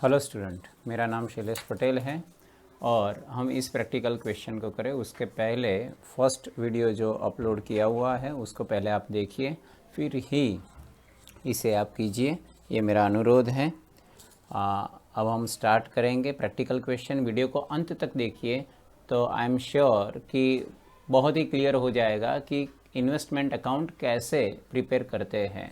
Hello student, मेरा नाम शैलेश पटेल है और हम इस प्रैक्टिकल क्वेश्चन को करें उसके पहले फर्स्ट वीडियो जो अपलोड किया हुआ है उसको पहले आप देखिए, फिर ही इसे आप कीजिए, ये मेरा अनुरोध है। अब हम स्टार्ट करेंगे प्रैक्टिकल क्वेश्चन। वीडियो को अंत तक देखिए तो आई एम श्योर कि बहुत ही क्लियर हो जाएगा कि इन्वेस्टमेंट अकाउंट कैसे प्रिपेयर करते हैं।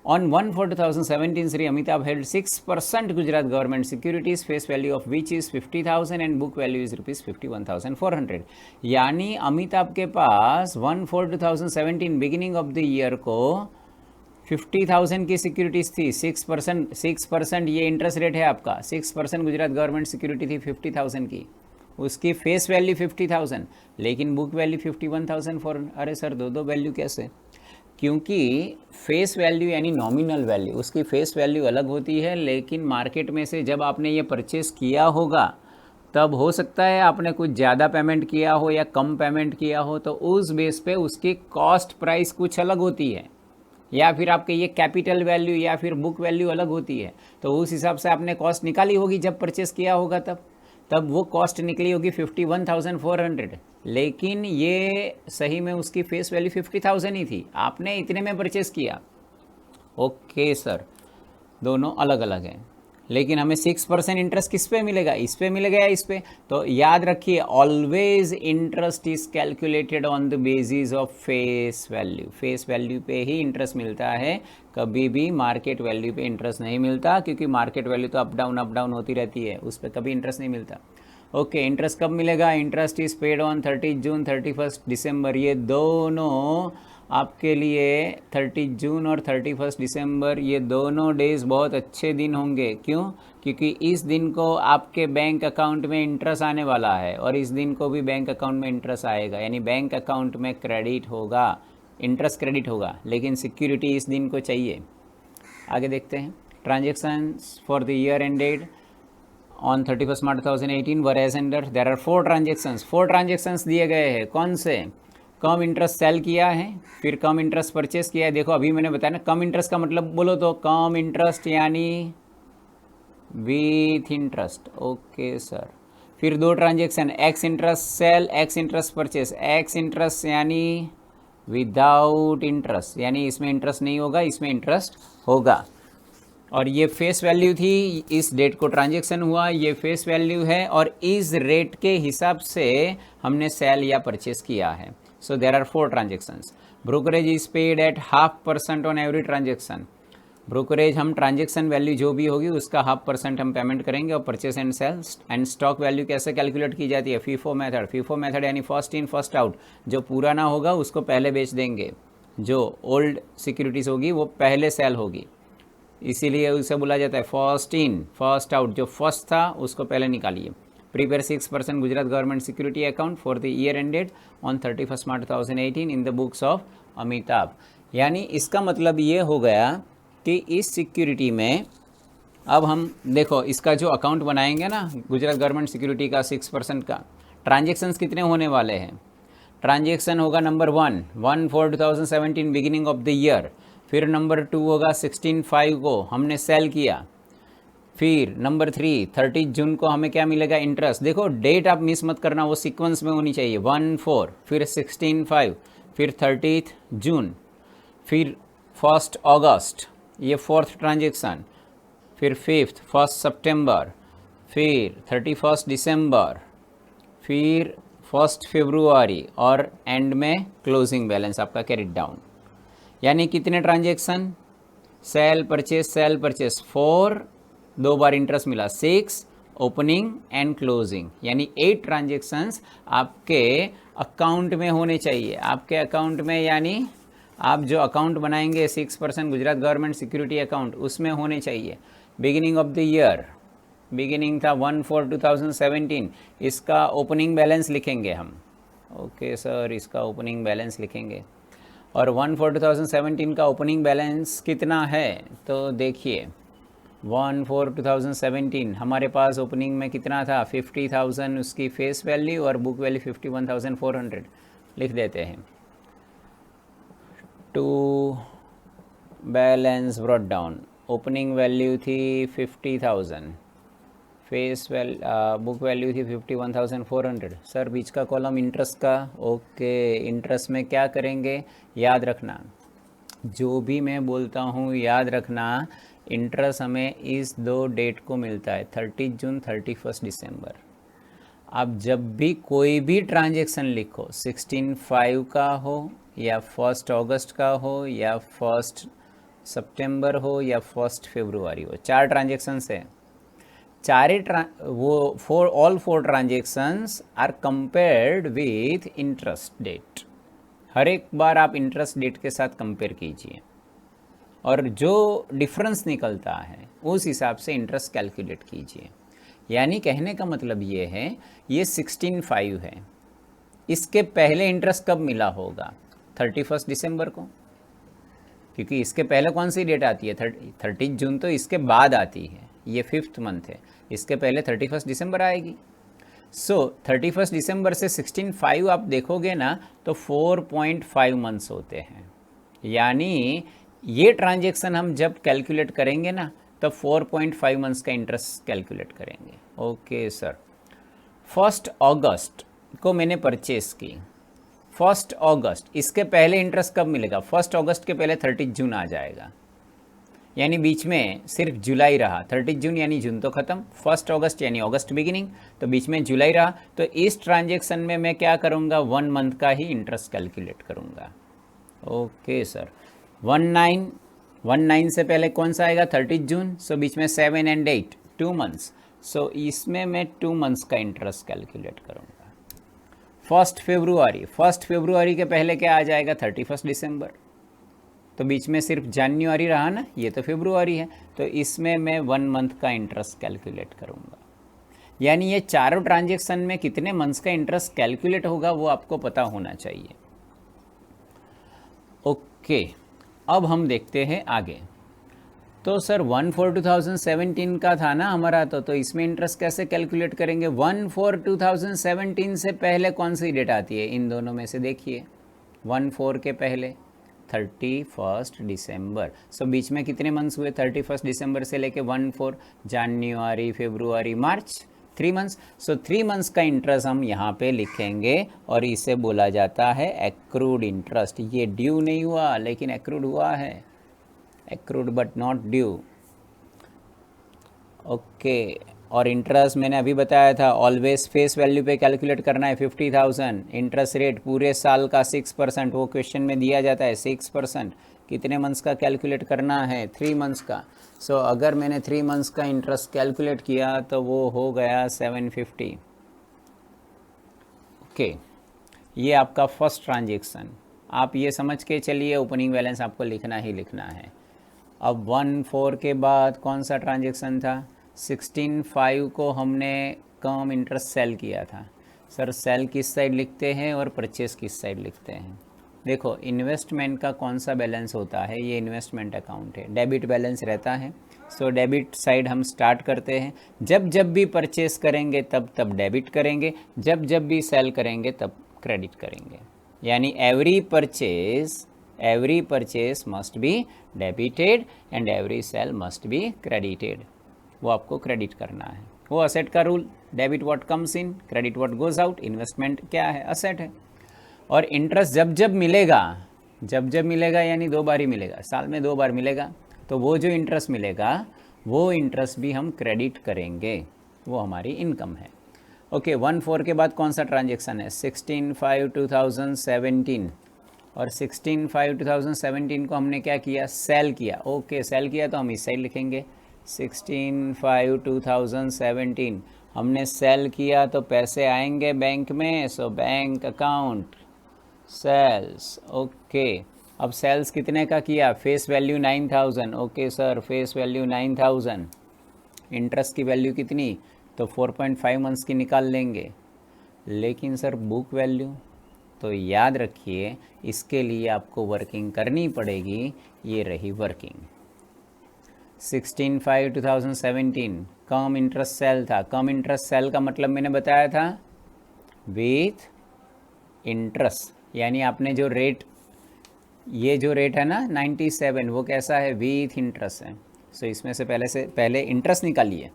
On 1/4/2017, Sri Amitabh held 6% Gujarat government securities, face value of which is 50,000 and book value is ₹51,400। यानी अमिताभ के पास 1/4/2017 बिगिनिंग ऑफ द ईयर को 50,000 की सिक्योरिटीज़ थी। 6% ये इंटरेस्ट रेट है आपका। 6% गुजरात गवर्नमेंट सिक्योरिटी थी 50,000 की, उसकी फेस वैल्यू 50,000 लेकिन बुक वैल्यू 51,400। अरे सर, दो वैल्यू कैसे? क्योंकि फेस वैल्यू यानी नॉमिनल वैल्यू, उसकी फेस वैल्यू अलग होती है, लेकिन मार्केट में से जब आपने ये परचेस किया होगा तब हो सकता है आपने कुछ ज़्यादा पेमेंट किया हो या कम पेमेंट किया हो, तो उस बेस पे उसकी कॉस्ट प्राइस कुछ अलग होती है, या फिर आपके ये कैपिटल वैल्यू या फिर बुक वैल्यू अलग होती है। तो उस हिसाब से आपने कॉस्ट निकाली होगी जब परचेस किया होगा, तब वो कॉस्ट निकली होगी 51,400, लेकिन ये सही में उसकी फेस वैल्यू 50,000 ही थी, आपने इतने में परचेस किया। ओके सर, दोनों अलग अलग हैं, लेकिन हमें 6% इंटरेस्ट किस पे मिलेगा? इस पे मिलेगा या इस पे? तो याद रखिए, always interest is calculated on the basis of face value. Face value पे ही इंटरेस्ट मिलता है, कभी भी मार्केट वैल्यू पे इंटरेस्ट नहीं मिलता, क्योंकि मार्केट वैल्यू तो अप डाउन होती रहती है, उस पर कभी इंटरेस्ट नहीं मिलता। ओके, इंटरेस्ट कब मिलेगा? इंटरेस्ट इज पेड ऑन 30 जून 31 दिसंबर। ये दोनों आपके लिए 30 जून और 31 दिसंबर, ये दोनों डेज बहुत अच्छे दिन होंगे। क्यों? क्योंकि इस दिन को आपके बैंक अकाउंट में इंटरेस्ट आने वाला है और इस दिन को भी बैंक अकाउंट में इंटरेस्ट आएगा, यानी बैंक अकाउंट में क्रेडिट होगा, इंटरेस्ट क्रेडिट होगा, लेकिन सिक्योरिटी इस दिन को चाहिए। आगे देखते हैं। Transactions for the year ended on 31 March 2018 were as under. There are 4 transactions. 4 transactions दिए गए हैं। कौन से? कम इंटरेस्ट सेल किया है, फिर कम इंटरेस्ट परचेस किया है। देखो अभी मैंने बताया ना, कम इंटरेस्ट का मतलब बोलो तो कम इंटरेस्ट यानी विथ इंटरेस्ट। Okay sir. फिर 2 transaction, ex interest sale, ex interest purchase. Ex interest यानी विदाउट इंटरेस्ट, यानी इसमें इंटरेस्ट नहीं होगा, इसमें इंटरेस्ट होगा। और ये फेस वैल्यू थी, इस डेट को ट्रांजेक्शन हुआ, ये फेस वैल्यू है और इस रेट के हिसाब से हमने सेल या परचेस किया है। So there are 4 transactions. Brokerage is paid at 0.5% on every transaction. Brokerage हम ट्रांजेक्शन वैल्यू जो भी होगी उसका 0.5% हम पेमेंट करेंगे। और purchase and sale and stock value कैसे कैलकुलेट की जाती है? FIFO method. फीफो मेथड यानी फर्स्ट इन फर्स्ट आउट। जो पूरा ना होगा उसको पहले बेच देंगे, जो ओल्ड सिक्योरिटीज होगी वो पहले सेल होगी, इसीलिए उसे बोला जाता है फर्स्ट इन फर्स्ट आउट। जो फर्स्ट था उसको पहले निकालिए। Prepare 6% Gujarat Government Security Account for the year ended on 31 March 2018 in the books of Amitabh. यानी इसका मतलब ये हो गया कि इस सिक्योरिटी में अब हम देखो, इसका जो अकाउंट बनाएंगे ना गुजरात गवर्नमेंट सिक्योरिटी का 6% का, ट्रांजेक्शन्स कितने होने वाले हैं? ट्रांजेक्शन होगा number 1/4/2017 beginning of the year. फिर नंबर 2 होगा 16/5 को हमने सेल किया। फिर नंबर 3 30 जून को हमें क्या मिलेगा? इंटरेस्ट। देखो डेट आप मिस मत करना, वो सीक्वेंस में होनी चाहिए। 1/4, फिर 16/5, फिर 30 जून, फिर 1 अगस्त, ये 4th ट्रांजेक्शन, फिर 1 सितंबर, फिर 31 दिसंबर, फिर 1 फरवरी और एंड में क्लोजिंग बैलेंस आपका कैरिड डाउन। यानी कितने ट्रांजेक्शन? सेल परचेस 4, 2 बार इंटरेस्ट मिला 6, ओपनिंग एंड क्लोजिंग, यानी 8 ट्रांजेक्शन्स आपके अकाउंट में होने चाहिए। आपके अकाउंट में यानी आप जो अकाउंट बनाएंगे 6% गुजरात गवर्नमेंट सिक्योरिटी अकाउंट, उसमें होने चाहिए। Beginning of the year, beginning था 1/4/2017, इसका ओपनिंग बैलेंस लिखेंगे हम। ओके सर, इसका ओपनिंग बैलेंस लिखेंगे। और 1/4/2017 का ओपनिंग बैलेंस कितना है? तो देखिए 1/4/2017 हमारे पास ओपनिंग में कितना था? 50,000 उसकी फेस वैल्यू और बुक वैल्यू 51,400 लिख देते हैं। To balance brought down, opening value थी 50,000, बुक वैल्यू थी 51,400। सर बीच का कॉलम इंटरेस्ट का, ओके। इंटरेस्ट में क्या करेंगे, याद रखना, जो भी मैं बोलता हूँ याद रखना, इंटरेस्ट हमें इस दो डेट को मिलता है, 30 जून 31 दिसंबर। आप जब भी कोई भी ट्रांजेक्शन लिखो, 16/5 का हो या 1 अगस्त का हो या 1 सितंबर हो या 1 फरवरी हो, 4 ट्रांजेक्शन्स है, all 4 transactions are compared with interest date. हर एक बार आप इंटरेस्ट डेट के साथ कंपेयर कीजिए और जो डिफरेंस निकलता है उस हिसाब से इंटरेस्ट कैलकुलेट कीजिए। यानी कहने का मतलब ये है, ये 16/5 है, इसके पहले इंटरेस्ट कब मिला होगा, 31 दिसंबर को, क्योंकि इसके पहले कौन सी डेट आती है, 30 जून तो इसके बाद आती है, ये 5th मंथ है, इसके पहले 31 दिसंबर आएगी। सो 31 दिसंबर से 16/5 आप देखोगे ना तो 4.5 मंथ्स होते हैं। यानी ये ट्रांजेक्शन हम जब कैलकुलेट करेंगे ना तब 4.5 मंथ्स का इंटरेस्ट कैलकुलेट करेंगे। ओके सर, 1 अगस्त को मैंने परचेस की, 1 अगस्त, इसके पहले इंटरेस्ट कब मिलेगा, 1 अगस्त के पहले 30 जून आ जाएगा, यानी बीच में सिर्फ जुलाई रहा, 30 जून यानी जून तो ख़त्म, 1 अगस्त यानी अगस्त बिगिनिंग, तो बीच में जुलाई रहा, तो इस ट्रांजेक्शन में मैं क्या करूँगा, 1 मंथ का ही इंटरेस्ट कैलकुलेट करूँगा। ओके सर, 19 से पहले कौन सा आएगा, 30 जून, सो बीच में 7 and 8 2 मंथ्स, सो इसमें मैं 2 मंथ्स का इंटरेस्ट कैलकुलेट करूँगा। 1 फरवरी के पहले क्या आ जाएगा, 31 दिसंबर, तो बीच में सिर्फ जनवरी रहा ना, ये तो फरवरी है, तो इसमें मैं 1 मंथ का इंटरेस्ट कैलकुलेट करूँगा। यानी ये चारों ट्रांजेक्शन में कितने मंथ्स का इंटरेस्ट कैलकुलेट होगा वो आपको पता होना चाहिए। ओके, अब हम देखते हैं आगे। तो सर 1/4/2017 का था ना हमारा, तो इसमें इंटरेस्ट कैसे कैलकुलेट करेंगे, 1/4/2017 से पहले कौन सी डेट आती है, इन दोनों में से देखिए, 1/4 के पहले 31 दिसंबर, सो बीच में कितने मंथ्स हुए, 31 दिसंबर से लेके 1/4, जनवरी, फरवरी, मार्च, 3 मंथ्स, सो 3 मंथ्स का इंटरेस्ट हम यहाँ पे लिखेंगे और इसे बोला जाता है एक्रूड इंटरेस्ट। ये ड्यू नहीं हुआ लेकिन एक्रूड हुआ है, accrued but not due. Okay, और इंटरेस्ट मैंने अभी बताया था, ऑलवेज फेस वैल्यू पे कैलकुलेट करना है, 50,000, इंटरेस्ट रेट पूरे साल का 6%, वो क्वेश्चन में दिया जाता है 6%, कितने मंथ्स का कैलकुलेट करना है, 3 मंथ्स का। सो अगर मैंने 3 मंथ्स का इंटरेस्ट कैलकुलेट किया तो वो हो गया 750। ओके, ये आपका फर्स्ट ट्रांजेक्शन, आप ये समझ के चलिए ओपनिंग बैलेंस आपको लिखना ही लिखना है। अब 1/4 के बाद कौन सा ट्रांजेक्शन था, 16/5 को हमने कम इंटरेस्ट सेल किया था। सर सेल किस साइड लिखते हैं और परचेस किस साइड लिखते हैं, देखो इन्वेस्टमेंट का कौन सा बैलेंस होता है, ये इन्वेस्टमेंट अकाउंट है, डेबिट बैलेंस रहता है, सो डेबिट साइड हम स्टार्ट करते हैं, जब भी परचेस करेंगे तब डेबिट करेंगे, जब भी सेल करेंगे तब क्रेडिट करेंगे। यानी every purchase must be debited and every sale must be credited, वो आपको क्रेडिट करना है, वो असेट का rule, debit what comes in, credit what goes out, investment क्या है, असेट है। और इंटरेस्ट जब मिलेगा यानी 2 बार ही मिलेगा, साल में 2 बार मिलेगा, तो वो जो इंटरेस्ट मिलेगा वो इंटरेस्ट भी हम क्रेडिट करेंगे, वो हमारी इनकम है। ओके, 1/4 के बाद कौन सा ट्रांजेक्शन है, 16/5/2017, और 16/5/2017 को हमने क्या किया, सेल किया। ओके, सेल किया तो हम इस साइड लिखेंगे, 16/5/2017 हमने सेल किया तो पैसे आएंगे बैंक में, so bank account sales. Okay, अब सेल्स कितने का किया, face value 9000। Okay sir, face value 9000, interest की वैल्यू कितनी, तो 4.5 मंथ्स की निकाल लेंगे। लेकिन सर बुक वैल्यू, तो याद रखिए इसके लिए आपको वर्किंग करनी पड़ेगी, ये रही वर्किंग। 16/5/2017 कम इंटरेस्ट सेल था, कम इंटरेस्ट सेल का मतलब मैंने बताया था विथ इंटरेस्ट, यानी आपने जो रेट, ये जो रेट है ना 97, वो कैसा है, विथ इंटरेस्ट है, सो इसमें से पहले इंटरेस्ट निकालिए,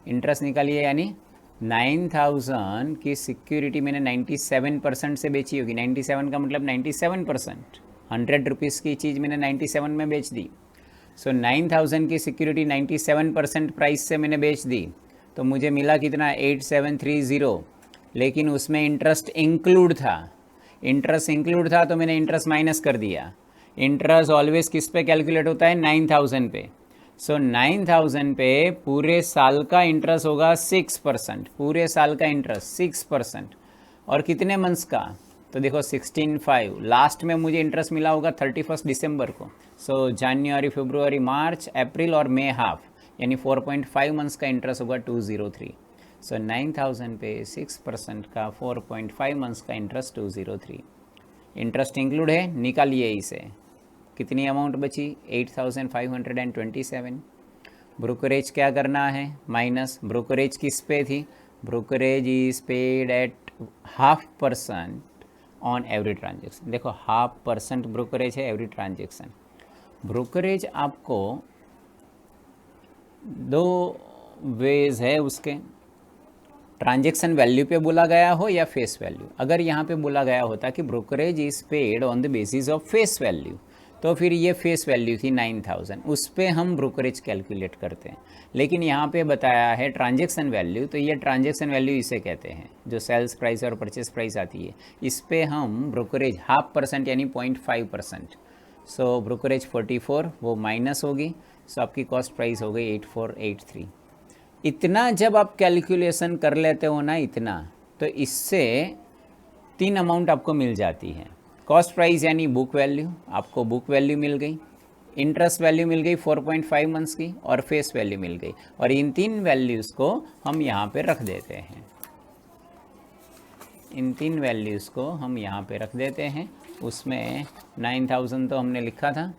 इंटरेस्ट निकालिए, यानी 9000 की सिक्योरिटी मैंने 97% से बेची होगी। 97 का मतलब 97%, 100 रुपीज़ की चीज़ मैंने 97 में बेच दी। सो 9000 की सिक्योरिटी 97% प्राइस से मैंने बेच दी, तो मुझे मिला कितना, 8730। लेकिन उसमें इंटरेस्ट इंक्लूड था, इंटरेस्ट इंक्लूड था तो मैंने इंटरेस्ट माइनस कर दिया। इंटरेस्ट ऑलवेज किस पे कैलकुलेट होता है, 9000 पे। सो 9000 पे पूरे साल का इंटरेस्ट होगा 6%, पूरे साल का इंटरेस्ट 6%। और कितने मंथ्स का, तो देखो 16/5, लास्ट में मुझे इंटरेस्ट मिला होगा 31 दिसंबर को। सो जनवरी, फरवरी, मार्च, अप्रैल और मई हाफ, यानी 4.5 मंथ्स का इंटरेस्ट होगा 203। सो 9000 पे 6% का 4.5 मंथ्स का इंटरेस्ट 203। इंटरेस्ट इंक्लूड है, निकालिए इसे, कितनी अमाउंट बची, 8527। ब्रोकरेज क्या करना है, माइनस। ब्रोकरेज किस पे थी, brokerage is paid at 0.5% on every transaction. देखो 0.5% ब्रोकरेज है एवरी ट्रांजेक्शन। ब्रोकरेज आपको दो वेज है उसके, ट्रांजेक्शन वैल्यू पे बोला गया हो या फेस वैल्यू। अगर यहाँ पे बोला गया होता कि brokerage is paid on the basis of face value, तो फिर ये फेस वैल्यू थी 9000, उस पे हम ब्रोकरेज कैलकुलेट करते हैं। लेकिन यहाँ पे बताया है ट्रांजेक्शन वैल्यू, तो ये ट्रांजेक्शन वैल्यू इसे कहते हैं, जो सेल्स प्राइस और परचेस प्राइस आती है, इस पे हम ब्रोकरेज 0.5% यानी 0.5%। सो ब्रोकरेज 44 वो माइनस होगी, सो आपकी कॉस्ट प्राइस हो गई 8483। इतना जब आप कैलकुलेशन कर लेते हो ना, इतना, तो इससे 3 अमाउंट आपको मिल जाती है। कॉस्ट प्राइस यानी बुक वैल्यू, आपको बुक वैल्यू मिल गई, इंटरेस्ट वैल्यू मिल गई 4.5 मंथ्स की, और फेस वैल्यू मिल गई। और इन 3 वैल्यूज़ को हम यहाँ पे रख देते हैं, इन 3 वैल्यूज़ को हम यहाँ पे रख देते हैं। उसमें 9000 तो हमने लिखा था,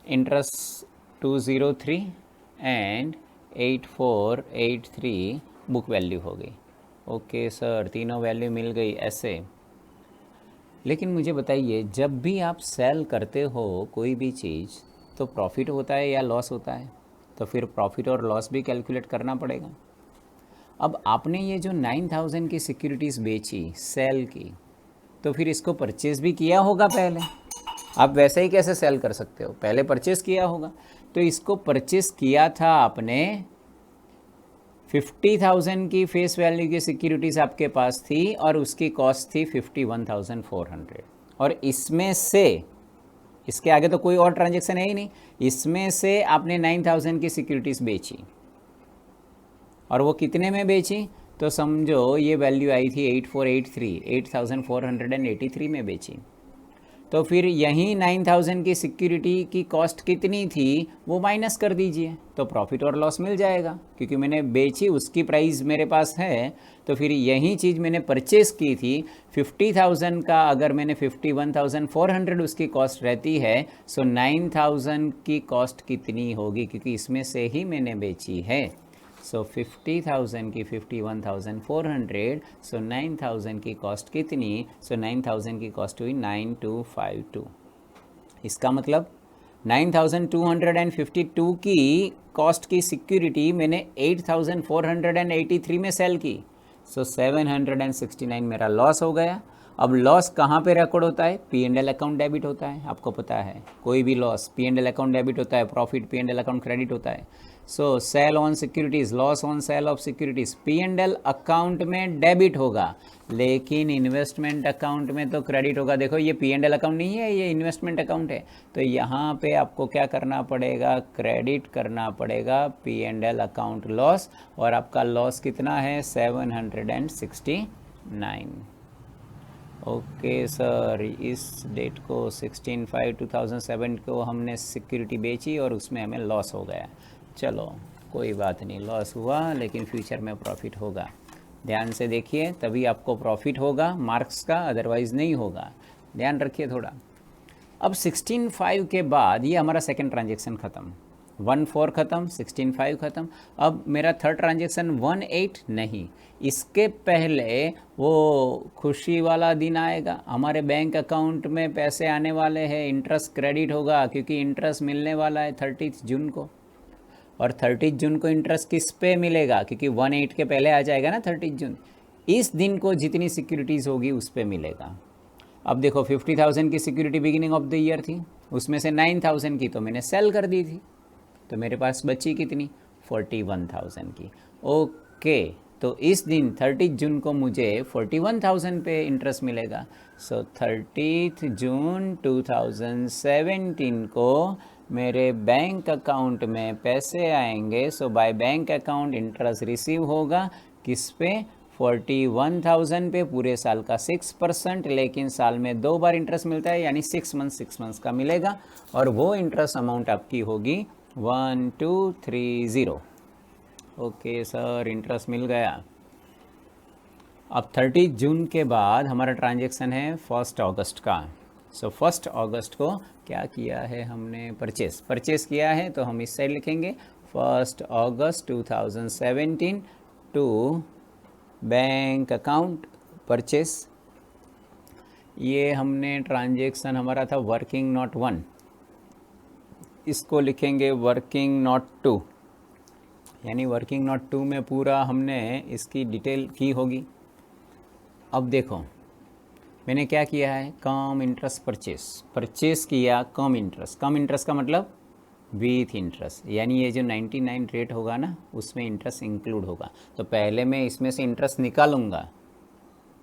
इंटरेस्ट 203 एंड 8483 बुक वैल्यू हो गई। ओके सर, तीनों वैल्यू मिल गई ऐसे। लेकिन मुझे बताइए, जब भी आप सेल करते हो कोई भी चीज़, तो प्रॉफिट होता है या लॉस होता है, तो फिर प्रॉफिट और लॉस भी कैलकुलेट करना पड़ेगा। अब आपने ये जो 9000 की सिक्योरिटीज़ बेची सेल की, तो फिर इसको परचेज़ भी किया होगा पहले। आप वैसे ही कैसे सेल कर सकते हो, पहले परचेज़ किया होगा। तो इसको परचेज़ किया था आपने, 50,000 की फेस वैल्यू की सिक्योरिटीज़ आपके पास थी और उसकी कॉस्ट थी 51,400। और इसमें से, इसके आगे तो कोई और ट्रांजेक्शन है ही नहीं, इसमें से आपने 9000 की सिक्योरिटीज़ बेची। और वो कितने में बेची, तो समझो ये वैल्यू आई थी 8483, 8483 में बेची। तो फिर यहीं 9000 की सिक्योरिटी की कॉस्ट कितनी थी वो माइनस कर दीजिए, तो प्रॉफिट और लॉस मिल जाएगा, क्योंकि मैंने बेची उसकी प्राइस मेरे पास है। तो फिर यही चीज़ मैंने परचेस की थी 50,000 का, अगर मैंने 51,400 उसकी कॉस्ट रहती है, सो 9000 की कॉस्ट कितनी होगी, क्योंकि इसमें से ही मैंने बेची है। सो 50,000 की 51,400, सो 9000 की कॉस्ट कितनी, सो 9000 की कॉस्ट हुई 9252। इसका मतलब 9252 की कॉस्ट की सिक्योरिटी मैंने 8483 में सेल की, सो 769 मेरा लॉस हो गया। अब लॉस कहाँ पे रिकॉर्ड होता है, P&L अकाउंट डेबिट होता है, आपको पता है कोई भी लॉस P&L अकाउंट डेबिट होता है, प्रॉफिट P&L अकाउंट क्रेडिट होता है। So sale on securities, loss on sale of securities P&L account में डेबिट होगा, लेकिन इन्वेस्टमेंट अकाउंट में तो क्रेडिट होगा। देखो ये P&L अकाउंट नहीं है, ये इन्वेस्टमेंट अकाउंट है, तो यहाँ पे आपको क्या करना पड़ेगा, क्रेडिट करना पड़ेगा P&L अकाउंट लॉस। और आपका लॉस कितना है, 769। ओके सर, इस डेट को 16/5/2007 को हमने सिक्योरिटी बेची और उसमें हमें लॉस हो गया। चलो कोई बात नहीं, लॉस हुआ लेकिन फ्यूचर में प्रॉफिट होगा। ध्यान से देखिए, तभी आपको प्रॉफिट होगा मार्क्स का, अदरवाइज़ नहीं होगा। ध्यान रखिए थोड़ा। अब 16/5 के बाद ये हमारा सेकंड ट्रांजेक्शन ख़त्म। 1,4 ख़त्म, 16,5 ख़त्म। अब मेरा थर्ड ट्रांजेक्शन 1,8 नहीं, इसके पहले वो खुशी वाला दिन आएगा, हमारे बैंक अकाउंट में पैसे आने वाले हैं, इंटरेस्ट क्रेडिट होगा क्योंकि इंटरेस्ट मिलने वाला है 30 जून को। और 30 जून को इंटरेस्ट किस पे मिलेगा, क्योंकि 1,8 के पहले आ जाएगा ना 30 जून। इस दिन को जितनी सिक्योरिटीज़ होगी उस पे मिलेगा। अब देखो 50,000 की security beginning of the year थी, उसमें से 9,000 की तो मैंने सेल कर दी थी, तो मेरे पास बची कितनी, 41,000 की। ओके, तो इस दिन 30 जून को मुझे 41,000 पे इंटरेस्ट मिलेगा। सो 30 जून 2017 को मेरे बैंक अकाउंट में पैसे आएंगे। So by bank account interest receive होगा किस पे, 41,000 पे, पूरे साल का 6%, लेकिन साल में 2 बार इंटरेस्ट मिलता है, यानी 6 मंथ्स का मिलेगा। और वो इंटरेस्ट अमाउंट आपकी होगी 1230। ओके सर, इंटरेस्ट मिल गया। अब 30 जून के बाद हमारा ट्रांजैक्शन है 1 अगस्त का। सो 1 अगस्त को क्या किया है हमने, परचेस किया है, तो हम इस साइड लिखेंगे 1 अगस्त 2017 टू बैंक अकाउंट परचेस। ये हमने ट्रांजैक्शन हमारा था वर्किंग नोट 1, इसको लिखेंगे वर्किंग नोट 2, यानी वर्किंग नोट 2 में पूरा हमने इसकी डिटेल की होगी। अब देखो मैंने क्या किया है, कम इंटरेस्ट परचेस किया, कम इंटरेस्ट का मतलब विथ इंटरेस्ट, यानी ये जो 99 रेट होगा ना उसमें इंटरेस्ट इंक्लूड होगा। तो पहले मैं इसमें से इंटरेस्ट निकालूंगा,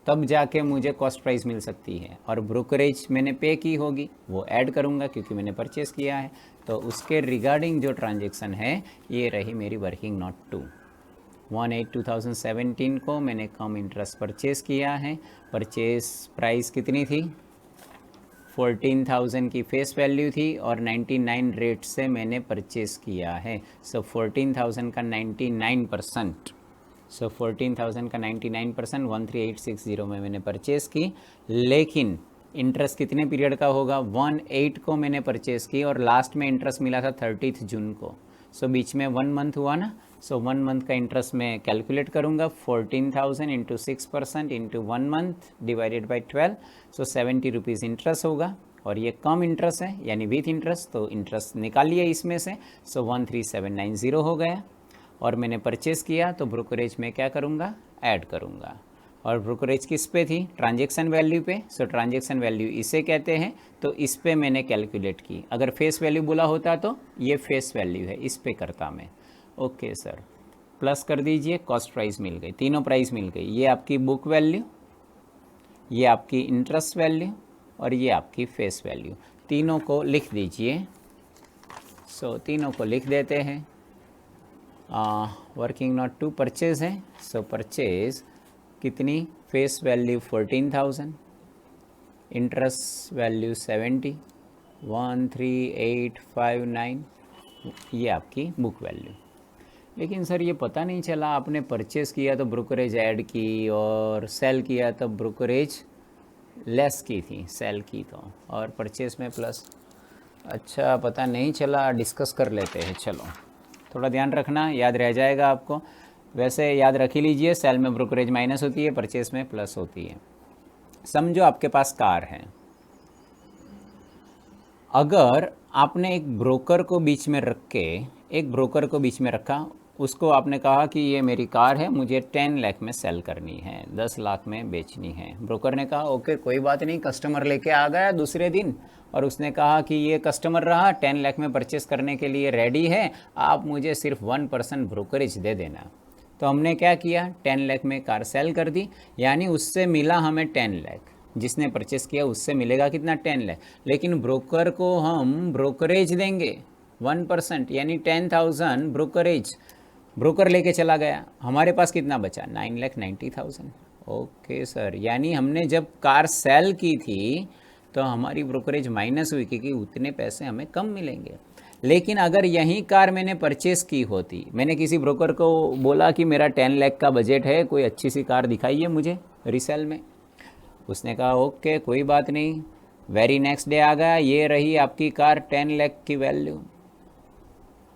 तब जाके मुझे कॉस्ट प्राइस मिल सकती है। और ब्रोकरेज मैंने पे की होगी, वो ऐड करूंगा क्योंकि मैंने परचेस किया है। तो उसके रिगार्डिंग जो ट्रांजैक्शन है ये रही मेरी वर्किंग नोट 2। 1/8/2017 को मैंने कम इंटरेस्ट परचेस किया है। परचेस प्राइस कितनी थी, 14,000 की फेस वैल्यू थी और 99 रेट से मैंने परचेस किया है। सो 14,000 का 99%, सो 14,000 का 99% 13,860 में मैंने परचेस की। लेकिन इंटरेस्ट कितने पीरियड का होगा, 1/8 को मैंने परचेस की और लास्ट में इंटरेस्ट मिला था 30 जून को। सो बीच में 1 मंथ हुआ ना, सो 1 मंथ का इंटरेस्ट मैं कैलकुलेट करूंगा, 14,000 into 6% into 1 month divided by 12, so 70 rupees interest होगा। और ये कम इंटरेस्ट है यानी विथ इंटरेस्ट, तो इंटरेस्ट निकालिए इसमें से, सो 13,790 हो गया। और मैंने परचेस किया तो ब्रोकरेज में क्या करूँगा, ऐड करूँगा। और ब्रोकरेज किस पे थी, ट्रांजैक्शन वैल्यू पे। सो ट्रांजैक्शन वैल्यू इसे कहते हैं, तो इस पे मैंने कैलकुलेट की। अगर फेस वैल्यू बोला होता तो ये फेस वैल्यू है, इस पे करता मैं। ओके सर, प्लस कर दीजिए, कॉस्ट प्राइस मिल गई, तीनों प्राइस मिल गई। ये आपकी बुक वैल्यू, ये आपकी इंटरेस्ट वैल्यू और ये आपकी फेस वैल्यू, तीनों को लिख दीजिए। सो तीनों को लिख देते हैं। वर्किंग नोट 2 परचेज है, सो परचेज कितनी, फेस वैल्यू 14,000, इंटरेस्ट वैल्यू 70, 13,859, ये आपकी बुक वैल्यू। लेकिन सर ये पता नहीं चला, आपने परचेस किया तो ब्रोकरेज ऐड की और सेल किया तो ब्रोकरेज लेस की थी, सेल की तो, और परचेस में प्लस। अच्छा, पता नहीं चला, डिस्कस कर लेते हैं। चलो थोड़ा ध्यान रखना, याद रह जाएगा आपको। वैसे याद रख ही लीजिए, सेल में ब्रोकरेज माइनस होती है, परचेस में प्लस होती है। समझो आपके पास कार है, अगर आपने एक ब्रोकर को बीच में रखा, उसको आपने कहा कि ये मेरी कार है, मुझे 10 लाख में सेल करनी है, 10 लाख में बेचनी है। ब्रोकर ने कहा ओके कोई बात नहीं, कस्टमर लेके आ गया दूसरे दिन और उसने कहा कि ये कस्टमर रहा, 10 लाख में परचेस करने के लिए रेडी है, आप मुझे सिर्फ 1% ब्रोकरेज दे देना। तो हमने क्या किया, 10 लाख में कार सेल कर दी, यानी उससे मिला हमें 10 लाख, जिसने परचेस किया उससे मिलेगा कितना, 10 लाख। लेकिन ब्रोकर को हम ब्रोकरेज देंगे 1%, यानी 10,000 ब्रोकरेज, ब्रोकर लेके चला गया, हमारे पास कितना बचा, 9,90,000। ओके सर, यानी हमने जब कार सेल की थी तो हमारी ब्रोकरेज माइनस हुई क्योंकि उतने पैसे हमें कम मिलेंगे। लेकिन अगर यही कार मैंने परचेस की होती, मैंने किसी ब्रोकर को बोला कि मेरा 10 लाख का बजट है, कोई अच्छी सी कार दिखाइए मुझे रीसेल में, उसने कहा ओके कोई बात नहीं, वेरी नेक्स्ट डे आ गया, ये रही आपकी कार 10 लाख की वैल्यू।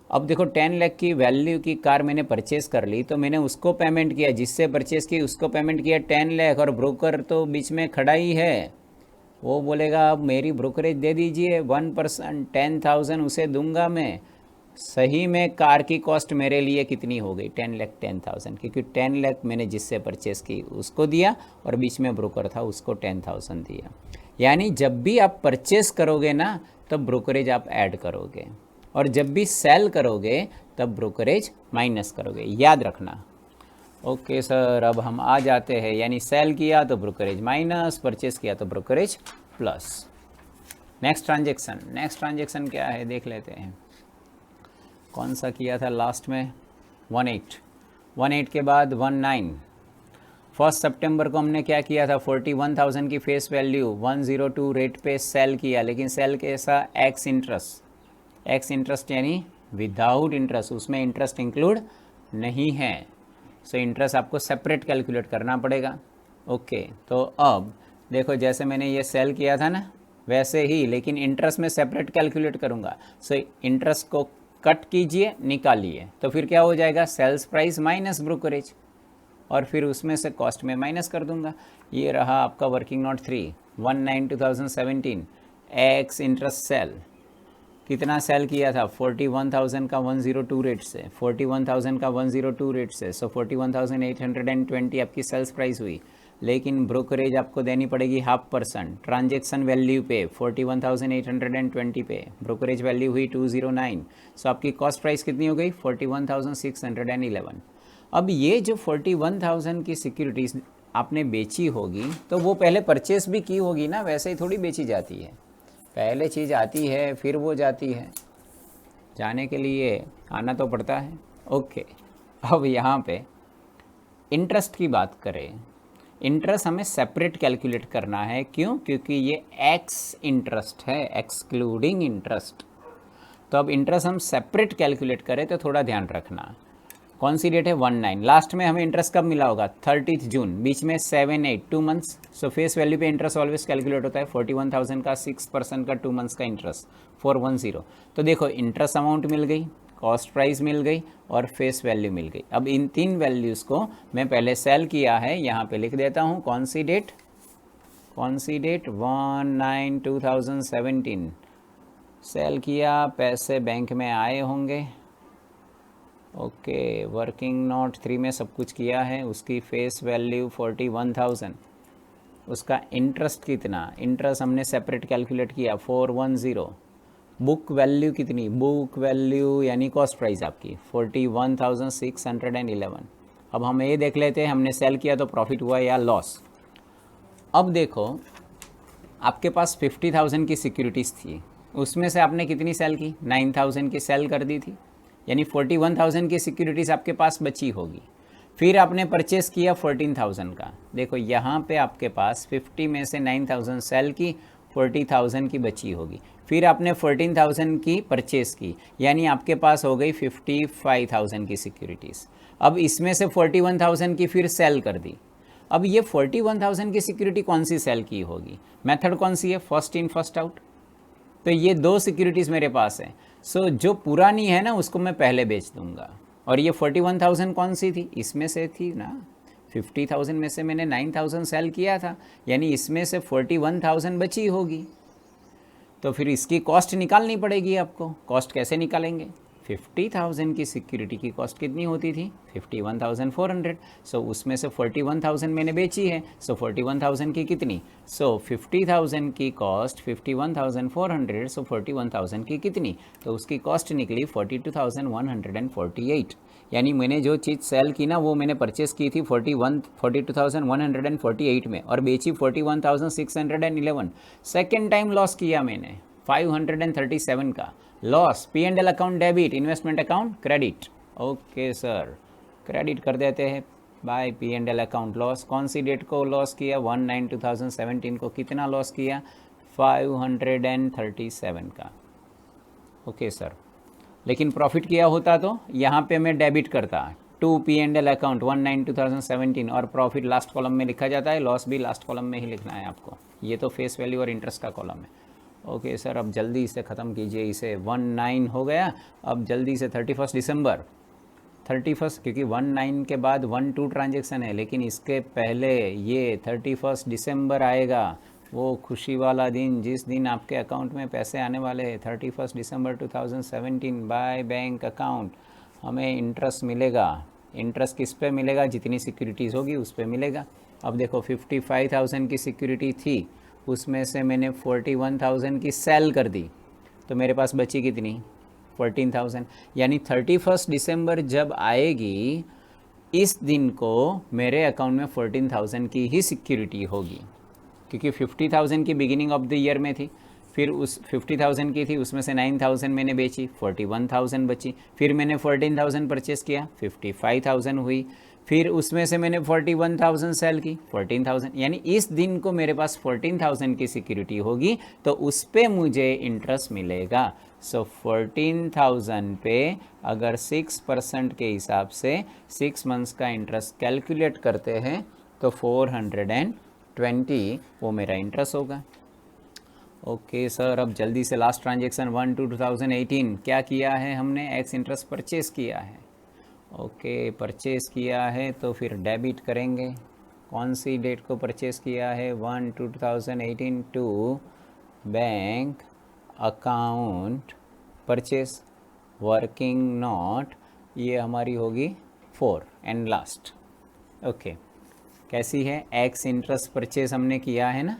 अब देखो 10 लाख की वैल्यू की कार मैंने परचेस कर ली, तो मैंने उसको पेमेंट किया, जिससे परचेस की उसको पेमेंट किया 10 लाख, और ब्रोकर तो बीच में खड़ा ही है। वो बोलेगा अब मेरी ब्रोकरेज दे दीजिए 1%, 10,000 उसे दूंगा मैं। सही में कार की कॉस्ट मेरे लिए कितनी हो गई? 10 लाख 10,000, क्योंकि 10 लाख मैंने जिससे परचेस की उसको दिया और बीच में ब्रोकर था उसको 10,000 दिया। यानी जब भी आप परचेस करोगे ना तब ब्रोकरेज आप ऐड करोगे, और जब भी सेल करोगे तब ब्रोकरेज माइनस करोगे, याद रखना। ओके सर, अब हम आ जाते हैं, यानी सेल किया तो ब्रोकरेज माइनस, परचेस किया तो ब्रोकरेज प्लस। नेक्स्ट ट्रांजेक्शन क्या है देख लेते हैं। कौन सा किया था लास्ट में? 18 के बाद 19। 1 सितंबर को हमने क्या किया था? 41,000 की फेस वैल्यू 102 रेट पे सेल किया, लेकिन सेल कैसा? एक्स इंटरेस्ट यानी विदाउट इंटरेस्ट, उसमें इंटरेस्ट इंक्लूड नहीं है। सो इंटरेस्ट आपको सेपरेट कैलकुलेट करना पड़ेगा। ओके, तो अब देखो जैसे मैंने ये सेल किया था ना वैसे ही, लेकिन इंटरेस्ट में सेपरेट कैलकुलेट करूँगा। सो इंटरेस्ट को कट कीजिए, निकालिए, तो फिर क्या हो जाएगा? सेल्स प्राइस माइनस ब्रोकरेज, और फिर उसमें से कॉस्ट में माइनस कर दूंगा। ये रहा आपका working note 3 19/2017 ex interest sale. कितना सेल किया था? 41,000 का 102 रेट से, 41,000 का 102 रेट से, सो 41,820 आपकी सेल्स प्राइस हुई। लेकिन ब्रोकरेज आपको देनी पड़ेगी 0.5%। ट्रांजेक्शन वैल्यू पे 41,820 पे ब्रोकरेज वैल्यू हुई 209, सो आपकी कॉस्ट प्राइस कितनी हो गई? 41,611। अब ये जो 41,000 की सिक्योरिटीज़ आपने बेची होगी तो वो पहले परचेस भी की होगी ना, वैसे ही थोड़ी बेची जाती है। पहले चीज़ आती है फिर वो जाती है, जाने के लिए आना तो पड़ता है। ओके, अब यहाँ पे इंटरेस्ट की बात करें। इंटरेस्ट हमें सेपरेट कैलकुलेट करना है, क्यों? क्योंकि ये एक्स इंटरेस्ट है, एक्सक्लूडिंग इंटरेस्ट। तो अब इंटरेस्ट हम सेपरेट कैलकुलेट करें तो थोड़ा ध्यान रखना। कौन सी डेट है? 19। लास्ट में हमें इंटरेस्ट कब मिला होगा? 30 जून। बीच में 7, 8 2 मंथ्स। सो फेस वैल्यू पे इंटरेस्ट ऑलवेज कैलकुलेट होता है। 41,000 का 6% का 2 मंथ्स का इंटरेस्ट 410। तो देखो इंटरेस्ट अमाउंट मिल गई, कॉस्ट प्राइस मिल गई और फेस वैल्यू मिल गई। अब इन तीन वैल्यूज़ को मैं पहले सेल किया है, यहाँ पे लिख देता हूँ। कौन सी डेट? 19/2017 सेल किया, पैसे बैंक में आए होंगे। ओके, वर्किंग नोट 3 में सब कुछ किया है। उसकी फेस वैल्यू 41,000। उसका इंटरेस्ट कितना? इंटरेस्ट हमने सेपरेट कैलकुलेट किया 410। बुक वैल्यू कितनी? बुक वैल्यू यानी कॉस्ट प्राइस आपकी 41,611। अब हम ये देख लेते हैं हमने सेल किया तो प्रॉफिट हुआ या लॉस। अब देखो आपके पास 50,000 की सिक्योरिटीज़ थी, उसमें से आपने कितनी सेल की? 9,000 की सेल कर दी थी, यानी 41,000 की सिक्योरिटीज़ आपके पास बची होगी। फिर आपने परचेस किया 14,000 का। देखो यहाँ पे आपके पास 50 में से 9,000 सेल की, 40,000 की बची होगी। फिर आपने 14,000 की परचेस की, यानी आपके पास हो गई 55,000 की सिक्योरिटीज़। अब इसमें से 41,000 की फिर सेल कर दी। अब ये 41,000 की सिक्योरिटी कौन सी सेल की होगी? मेथड कौन सी है? First in first out. तो ये दो सिक्योरिटीज़ मेरे पास है। सो जो पुरानी है ना उसको मैं पहले बेच दूंगा। और ये 41,000 कौन सी थी? इसमें से थी ना। 50,000 में से मैंने 9,000 सेल किया था, यानी इसमें से 41,000 बची होगी। तो फिर इसकी कॉस्ट निकालनी पड़ेगी आपको। कॉस्ट कैसे निकालेंगे? 50,000 की सिक्योरिटी की कॉस्ट कितनी होती थी? 51,400। सो उसमें से 41,000 मैंने बेची है, सो 41,000 की कितनी? सो 50,000 की कॉस्ट 51,400, सो 41,000 की कितनी? तो उसकी कॉस्ट निकली 42,148। यानी मैंने जो चीज़ सेल की ना वो मैंने परचेस की थी 42,148 में और बेची 41,611। सेकेंड टाइम लॉस किया मैंने 537 का loss. P&L account debit, investment account credit. Okay sir, credit कर देते हैं बाय P&L अकाउंट। लॉस कौन सी डेट को लॉस किया? 19/2017 को। कितना लॉस किया? 537 का। ओके सर, लेकिन प्रॉफिट किया होता तो यहाँ पे मैं डेबिट करता टू P&L अकाउंट 19/2017 और प्रॉफिट लास्ट कॉलम में लिखा जाता है, लॉस भी लास्ट कॉलम में ही लिखना है आपको। ये तो फेस वैल्यू और इंटरेस्ट का कॉलम है। ओके सर, अब जल्दी से ख़त्म कीजिए इसे। 19 हो गया, अब जल्दी से 31 दिसंबर, 31, क्योंकि 19 के बाद 1-2 ट्रांजेक्शन है, लेकिन इसके पहले ये 31 दिसंबर आएगा, वो खुशी वाला दिन जिस दिन आपके अकाउंट में पैसे आने वाले हैं। 31 दिसंबर 2017 बाय बैंक अकाउंट हमें इंटरेस्ट मिलेगा। इंटरेस्ट किस पे मिलेगा? जितनी सिक्योरिटीज़ होगी उस पे मिलेगा। अब देखो 55,000 की सिक्योरिटी थी, उसमें से मैंने 41,000 की सेल कर दी, तो मेरे पास बची कितनी? 14,000। यानी 31 दिसंबर जब आएगी, इस दिन को मेरे अकाउंट में 14,000 की ही सिक्योरिटी होगी, क्योंकि 50,000 की बिगिनिंग ऑफ द ईयर में थी। फिर उस 50,000 की थी, उसमें से 9,000 मैंने बेची, 41,000 बची। फिर मैंने 14,000 परचेस किया, 55,000 हुई। फिर उसमें से मैंने 41,000 सेल की, 14,000। यानी इस दिन को मेरे पास 14,000 की सिक्योरिटी होगी, तो उस पर मुझे इंटरेस्ट मिलेगा। सो 14,000 पे अगर 6% के हिसाब से 6 मंथ्स का इंटरेस्ट कैलकुलेट करते हैं तो 420 वो मेरा इंटरेस्ट होगा। ओके सर, अब जल्दी से लास्ट ट्रांजेक्शन 1/2/2018 क्या किया है हमने? एक्स इंटरेस्ट परचेस किया है। ओके, परचेस किया है तो फिर डेबिट करेंगे। कौन सी डेट को परचेस किया है? 1/2/2018 to bank account purchase working note, ये हमारी होगी 4 एंड लास्ट। ओके, कैसी है? एक्स इंटरेस्ट परचेस हमने किया है ना,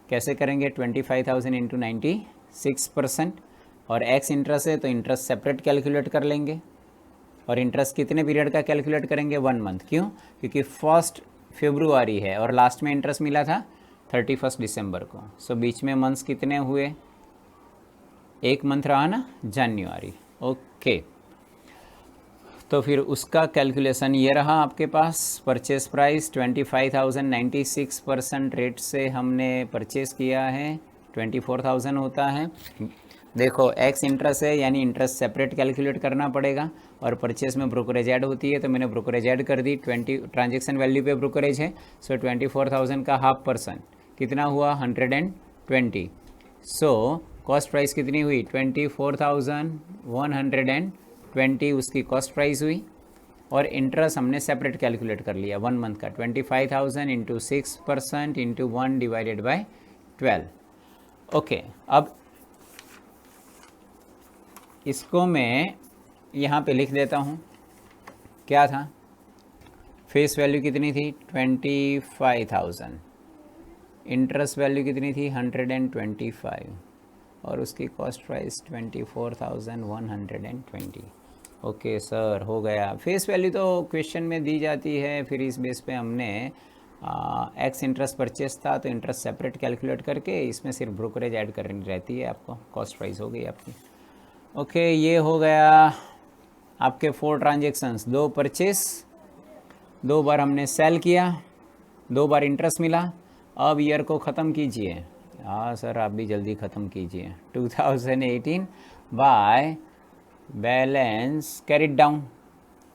कैसे करेंगे? 25,000 इंटू 96%, और एक्स इंटरेस्ट है तो इंटरेस्ट सेपरेट कैलकुलेट कर लेंगे। और इंटरेस्ट कितने पीरियड का कैलकुलेट करेंगे? 1 मंथ। क्यों? क्योंकि 1 फरवरी है और लास्ट में इंटरेस्ट मिला था 31 दिसंबर को। सो बीच में मंथ्स कितने हुए? एक मंथ रहा ना, जनवरी। ओके, तो फिर उसका कैलकुलेशन ये रहा आपके पास। परचेस प्राइस 25,000, 96% रेट से हमने परचेस किया है, 24,000 होता है। देखो एक्स इंटरेस्ट है, यानी इंटरेस्ट सेपरेट कैलकुलेट करना पड़ेगा, और परचेस में ब्रोकरेज ऐड होती है, तो मैंने ब्रोकरेज ऐड कर दी। 20 ट्रांजेक्शन वैल्यू पे ब्रोकरेज है, सो 24,000 का 0.5% कितना हुआ? 120। सो कॉस्ट प्राइस कितनी हुई? 24,120 उसकी कॉस्ट प्राइस हुई, और इंटरेस्ट हमने सेपरेट कैलकुलेट कर लिया 1 मंथ का। 25,000 इंटू 6% इंटू 1/12। ओके, अब इसको मैं यहाँ पे लिख देता हूँ। क्या था? फेस वैल्यू कितनी थी? 25,000। इंटरेस्ट वैल्यू कितनी थी? 125, और उसकी कॉस्ट प्राइस 24,120। ओके सर, हो गया। फेस वैल्यू तो क्वेश्चन में दी जाती है, फिर इस बेस पे हमने एक्स इंटरेस्ट परचेस था तो इंटरेस्ट सेपरेट कैलकुलेट करके इसमें सिर्फ ब्रोकरेज ऐड करनी रहती है आपको। कॉस्ट प्राइस हो गई आपकी। ओके, ये हो गया आपके 4 ट्रांजेक्शन्स। 2 परचेस, 2 बार हमने सेल किया, 2 बार इंटरेस्ट मिला। अब ईयर को ख़त्म कीजिए। हाँ सर, आप भी जल्दी ख़त्म कीजिए। 2018 बाय बैलेंस कैरिड डाउन।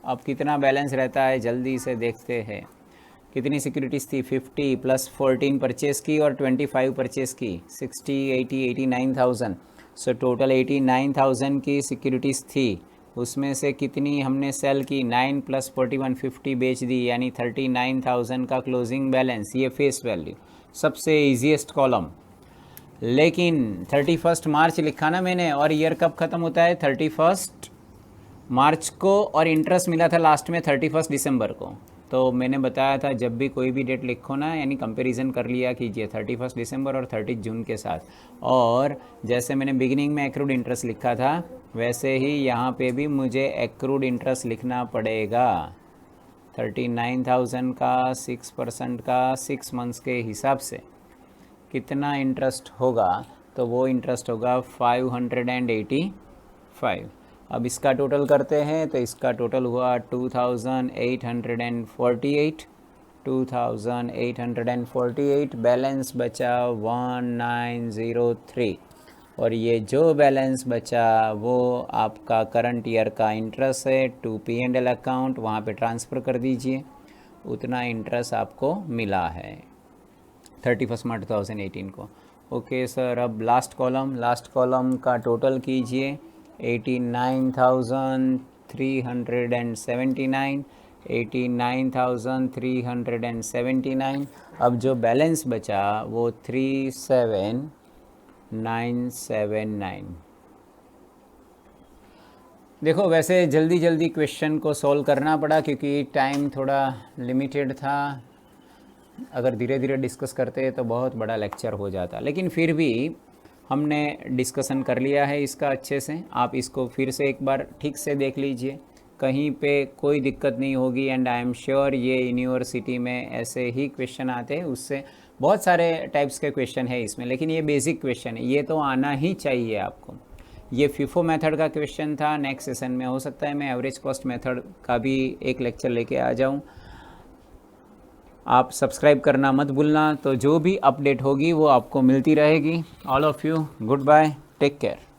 अब कितना बैलेंस रहता है जल्दी से देखते हैं। कितनी सिक्योरिटीज़ थी? 50 प्लस 14 परचेस की और 25 परचेस की, 60, 80, 89,000। सो टोटल 89,000 की सिक्योरिटीज़ थी। उसमें से कितनी हमने सेल की? 9 प्लस 41, 50 बेच दी, यानी 39,000 का क्लोजिंग बैलेंस। ये फेस वैल्यू सबसे ईजीएस्ट कॉलम। लेकिन 31 मार्च लिखा ना मैंने, और ईयर कब ख़त्म होता है? 31 मार्च को, और इंटरेस्ट मिला था लास्ट में 31 दिसंबर को। तो मैंने बताया था जब भी कोई भी डेट लिखो ना, यानी कंपैरिजन कर लिया कीजिए 31 दिसंबर और 30 जून के साथ। और जैसे मैंने बिगिनिंग में एक्रूड इंटरेस्ट लिखा था, वैसे ही यहाँ पे भी मुझे एक्रूड इंटरेस्ट लिखना पड़ेगा। 39,000 का 6% का 6 मंथ्स के हिसाब से कितना इंटरेस्ट होगा? तो वो इंटरेस्ट होगा 585। अब इसका टोटल करते हैं, तो इसका टोटल हुआ 2,848। 2,848, बैलेंस बचा 1903। और ये जो बैलेंस बचा वो आपका करंट ईयर का इंटरेस्ट है। टू P&L अकाउंट, वहाँ पे ट्रांसफ़र कर दीजिए। उतना इंटरेस्ट आपको मिला है 31 मार्च 2018 को। ओके सर, अब लास्ट कॉलम का टोटल कीजिए 89,379, 89,379। अब जो बैलेंस बचा वो 37,979। देखो वैसे जल्दी जल्दी क्वेश्चन को सॉल्व करना पड़ा क्योंकि टाइम थोड़ा लिमिटेड था। अगर धीरे धीरे डिस्कस करते तो बहुत बड़ा लेक्चर हो जाता, लेकिन फिर भी हमने डिस्कशन कर लिया है इसका अच्छे से। आप इसको फिर से एक बार ठीक से देख लीजिए, कहीं पे कोई दिक्कत नहीं होगी। एंड आई एम श्योर ये यूनिवर्सिटी में ऐसे ही क्वेश्चन आते हैं, उससे बहुत सारे टाइप्स के क्वेश्चन है इसमें, लेकिन ये बेसिक क्वेश्चन है, ये तो आना ही चाहिए आपको। ये FIFO मेथड का क्वेश्चन था। नेक्स्ट सेशन में हो सकता है मैं एवरेज कॉस्ट मेथड का भी एक लेक्चर लेके आ जाऊं। आप सब्सक्राइब करना मत भूलना, तो जो भी अपडेट होगी वो आपको मिलती रहेगी। All of you goodbye, take care.